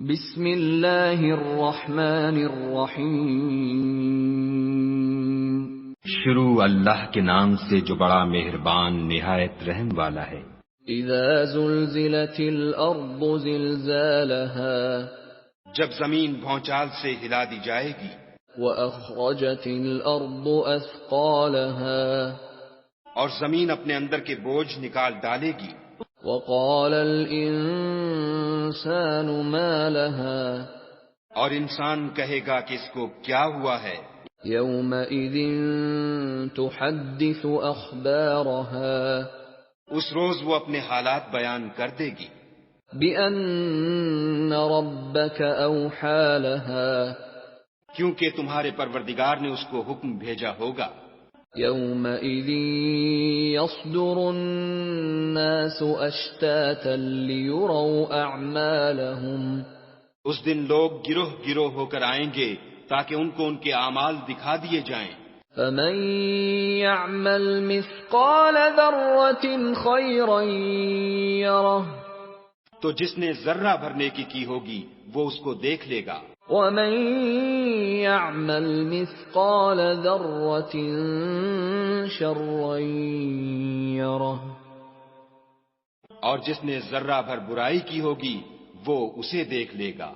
بسم اللہ الرحمن الرحیم۔ شروع اللہ کے نام سے جو بڑا مہربان نہایت رحم والا ہے۔ اذا زلزلت الارض زلزالها، جب زمین بھونچال سے ہلا دی جائے گی، واخرجت الارض اثقالها، اور زمین اپنے اندر کے بوجھ نکال ڈالے گی، وقال الانسان ما لها، اور انسان کہے گا کہ اس کو کیا ہوا ہے۔ يومئذ تحدث اخبارها، اس روز وہ اپنے حالات بیان کر دے گی، بأن ربك اوحى لها، کیونکہ تمہارے پروردگار نے اس کو حکم بھیجا ہوگا۔ يومئذ يصدر الناس اشتاتا ليروا اعمالهم، اس دن لوگ گروہ گروہ ہو کر آئیں گے تاکہ ان کو ان کے اعمال دکھا دیے جائیں۔ فمن يعمل مثقال ذرة خيرا يره، تو جس نے ذرہ بھر نیکی کی ہوگی وہ اس کو دیکھ لے گا، ومن يعمل مثقال ذرة شرا يره، اور جس نے ذرہ بھر برائی کی ہوگی وہ اسے دیکھ لے گا۔